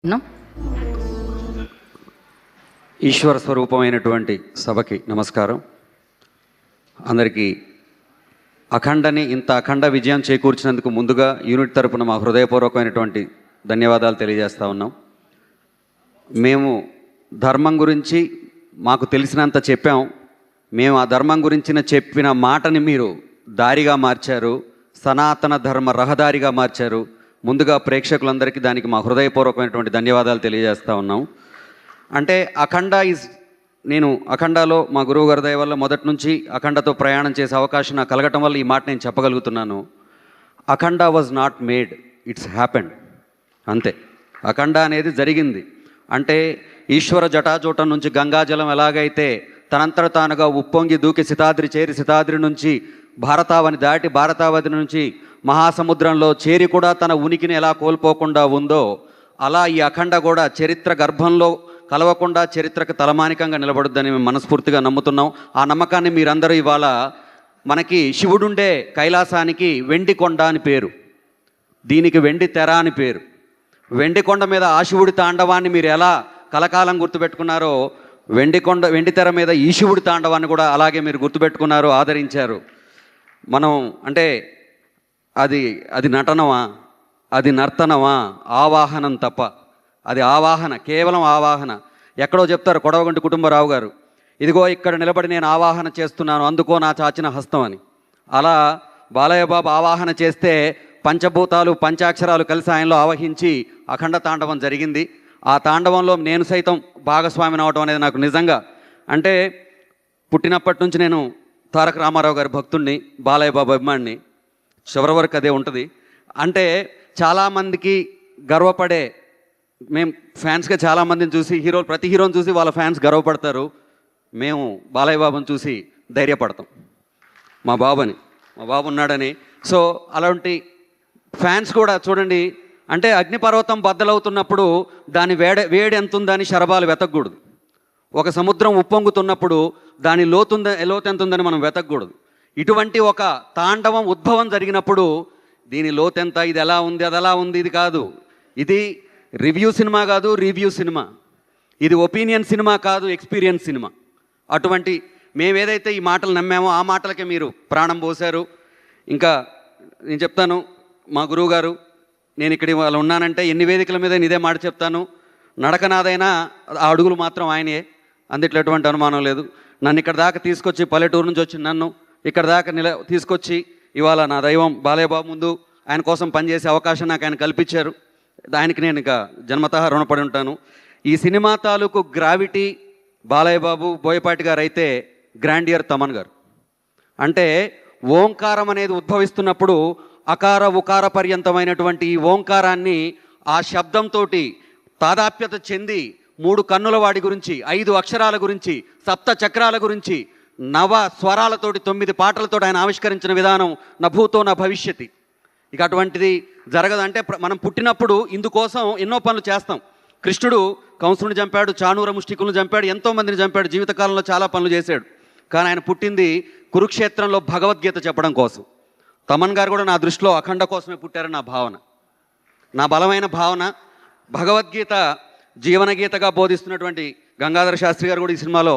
నం ఈశ్వర స్వరూపమైనటువంటి సభకి నమస్కారం. అందరికీ అఖండని ఇంత అఖండ విజయం చేకూర్చినందుకు ముందుగా యూనిట్ తరపున మా హృదయపూర్వకమైనటువంటి ధన్యవాదాలు తెలియజేస్తూ ఉన్నాం. మేము ధర్మం గురించి మాకు తెలిసినంత చెప్పాం. మేము ఆ ధర్మం గురించిన చెప్పిన మాటని మీరు దారిగా మార్చారు, సనాతన ధర్మ రహదారిగా మార్చారు. ముందుగా ప్రేక్షకులందరికీ దానికి మా హృదయపూర్వకమైనటువంటి ధన్యవాదాలు తెలియజేస్తూ ఉన్నాం. అంటే అఖండ నేను అఖండాలో మా గురువు గారి దయ వల్ల మొదటి నుంచి అఖండతో ప్రయాణం చేసే అవకాశం నాకు కలగటం వల్ల ఈ మాట నేను చెప్పగలుగుతున్నాను. Akhanda was not made, it's happened. అంతే, అఖండ అనేది జరిగింది. అంటే ఈశ్వర జటాజూటం నుంచి గంగాజలం ఎలాగైతే తనంతట తానుగా ఉప్పొంగి దూకి సితాద్రి చేరి సితాద్రి నుంచి భారతావని దాటి భారతావతి నుంచి మహాసముద్రంలో చేరి కూడా తన ఉనికిని ఎలా కోల్పోకుండా ఉందో, అలా ఈ అఖండ కూడా చరిత్ర గర్భంలో కలవకుండా చరిత్రకు తలమానికంగా నిలబడుద్దని మేము మనస్ఫూర్తిగా నమ్ముతున్నాం. ఆ నమ్మకాన్ని మీరందరూ ఇవాళ మనకి శివుడుండే కైలాసానికి వెండి కొండ అని పేరు, దీనికి వెండి తెర అని పేరు. వెండి కొండ మీద ఆ శివుడి తాండవాన్ని మీరు ఎలా కలకాలం గుర్తుపెట్టుకున్నారో, వెండి తెర మీద ఈ శివుడి తాండవాన్ని కూడా అలాగే మీరు గుర్తుపెట్టుకున్నారు, ఆదరించారు. మనం అంటే అది నటనమా, అది నర్తనమా? ఆవాహనం తప్ప. అది ఆవాహన, కేవలం ఆవాహన. ఎక్కడో చెప్తారు కొడవగంటి కుటుంబరావు గారు, ఇదిగో ఇక్కడ నిలబడి నేను ఆవాహన చేస్తున్నాను, అందుకో నా చాచిన హస్తం అని. అలా బాలయ్య బాబు ఆవాహన చేస్తే పంచభూతాలు పంచాక్షరాలు కలిసి ఆయనలో ఆవహించి అఖండ తాండవం జరిగింది. ఆ తాండవంలో నేను సైతం భాగస్వామిని అవడం అనేది నాకు నిజంగా, అంటే పుట్టినప్పటి నుంచి నేను తారక రామారావు గారి భక్తుడిని, బాలయ్య బాబు అభిమానిని, చివరి వరకు అదే ఉంటుంది. అంటే చాలామందికి గర్వపడే, మేము ఫ్యాన్స్గా చాలామందిని చూసి ప్రతి హీరోని చూసి వాళ్ళ ఫ్యాన్స్ గర్వపడతారు. మేము బాలయ్య బాబుని చూసి ధైర్యపడతాం, మా బాబు ఉన్నాడని. సో అలాంటి ఫ్యాన్స్ కూడా చూడండి, అంటే అగ్నిపర్వతం బద్దలవుతున్నప్పుడు దాని వేడి ఎంత ఉందని శరభాలు వెతకూడదు. ఒక సముద్రం ఉప్పొంగుతున్నప్పుడు దాని లోతు ఎంత ఉందని మనం వెతకూడదు. ఇటువంటి ఒక తాండవం ఉద్భవం జరిగినప్పుడు దీని లోతెంత, ఇది ఎలా ఉంది, అది ఎలా ఉంది, ఇది కాదు. ఇది రివ్యూ సినిమా కాదు, రివ్యూ సినిమా. ఇది ఒపీనియన్ సినిమా కాదు, ఎక్స్పీరియన్స్ సినిమా. అటువంటి మేము ఏదైతే ఈ మాటలు నమ్మామో ఆ మాటలకే మీరు ప్రాణం పోశారు. ఇంకా నేను చెప్తాను, మా గురువు గారు, నేను ఇక్కడ వాళ్ళు ఉన్నానంటే ఎన్ని వేదికల మీద ఇదే మాట చెప్తాను, నడకనాదైనా ఆ అడుగులు మాత్రం ఆయనే, అందుట్లో ఎటువంటి అనుమానం లేదు. నన్ను ఇక్కడ దాకా తీసుకొచ్చి, పల్లెటూరు నుంచి వచ్చి నన్ను ఇక్కడ దాకా తీసుకొచ్చి ఇవాళ నా దైవం బాలయ్య బాబు ముందు ఆయన కోసం పనిచేసే అవకాశం నాకు ఆయన కల్పించారు. ఆయనకి నేను ఇక జన్మతః రుణపడి ఉంటాను. ఈ సినిమా తాలూకు గ్రావిటీ బాలయ్య బాబు, బోయపాటి గారు అయితే గ్రాండియర్ తమన్ గారు. అంటే ఓంకారం అనేది ఉద్భవిస్తున్నప్పుడు అకార ఉకార పర్యంతమైనటువంటి ఈ ఓంకారాన్ని ఆ శబ్దంతో తాదాప్యత చెంది 3 కన్నుల వాడి గురించి, 5 అక్షరాల గురించి, 7 చక్రాల గురించి, 9 స్వరాలతోటి 9 పాటలతో ఆయన ఆవిష్కరించిన విధానం నభూతో నా భవిష్యతి. ఇక అటువంటిది జరగదంటే మనం పుట్టినప్పుడు ఇందుకోసం ఎన్నో పనులు చేస్తాం. కృష్ణుడు కంసుని చంపాడు, చాణూర ముష్టికులను చంపాడు, ఎంతోమందిని చంపాడు, జీవితకాలంలో చాలా పనులు చేశాడు. కానీ ఆయన పుట్టింది కురుక్షేత్రంలో భగవద్గీత చెప్పడం కోసం. తమన్ గారు కూడా నా దృష్టిలో అఖండ కోసమే పుట్టారని నా భావన, నా బలమైన భావన. భగవద్గీత జీవనగీతగా బోధిస్తున్నటువంటి గంగాధర శాస్త్రి గారు కూడా ఈ సినిమాలో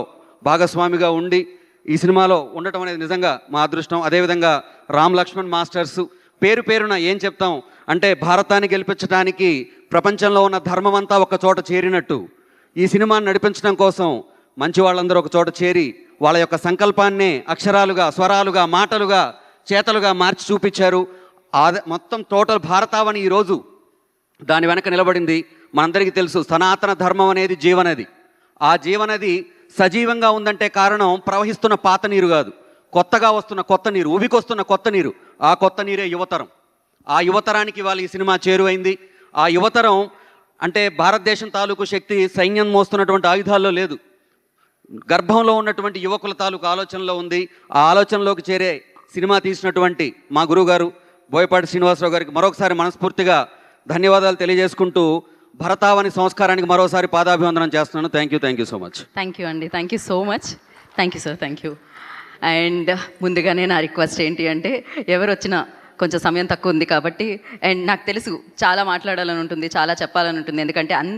భాగస్వామిగా ఉండి ఈ సినిమాలో ఉండటం అనేది నిజంగా మా అదృష్టం. అదేవిధంగా రామ్ లక్ష్మణ్ మాస్టర్స్, పేరున ఏం చెప్తాం అంటే భారతాన్ని గెలిపించడానికి ప్రపంచంలో ఉన్న ధర్మం అంతా ఒక చోట చేరినట్టు ఈ సినిమాని నడిపించడం కోసం మంచి వాళ్ళందరూ ఒక చోట చేరి వాళ్ళ యొక్క సంకల్పాన్నే అక్షరాలుగా, స్వరాలుగా, మాటలుగా, చేతలుగా మార్చి చూపించారు. మొత్తం టోటల్ భారతావని ఈరోజు దాని వెనక నిలబడింది. మనందరికీ తెలుసు, సనాతన ధర్మం అనేది జీవనది. ఆ జీవనది సజీవంగా ఉందంటే కారణం ప్రవహిస్తున్న పాత నీరు కాదు, కొత్తగా వస్తున్న కొత్త నీరు, ఉవికొస్తున్న కొత్త నీరు. ఆ కొత్త నీరే యువతరం. ఆ యువతరానికి ఇవాళ ఈ సినిమా చేరువైంది. ఆ యువతరం అంటే భారతదేశం తాలూకు శక్తి సైన్యం మోస్తున్నటువంటి ఆయుధాల్లో లేదు, గర్భంలో ఉన్నటువంటి యువకుల తాలూకు ఆలోచనలో ఉంది. ఆ ఆలోచనలోకి చేరే సినిమా తీసినటువంటి మా గురువుగారు బోయపాటి శ్రీనివాసరావు గారికి మరొకసారి మనస్ఫూర్తిగా ధన్యవాదాలు తెలియజేసుకుంటూ భరతావని సంస్కారానికి మరోసారి పాదాభివందనం చేస్తున్నాను. Thank you so much. Thank you అండి, thank you so much. Thank you sir, thank you. And ముందుగానే నా రిక్వెస్ట్ ఏంటి అంటే, ఎవరు వచ్చినా కొంచెం సమయం తక్కువ ఉంది కాబట్టి, అండ్ నాకు తెలుసు చాలా మాట్లాడాలని ఉంటుంది, చాలా చెప్పాలని ఉంటుంది, ఎందుకంటే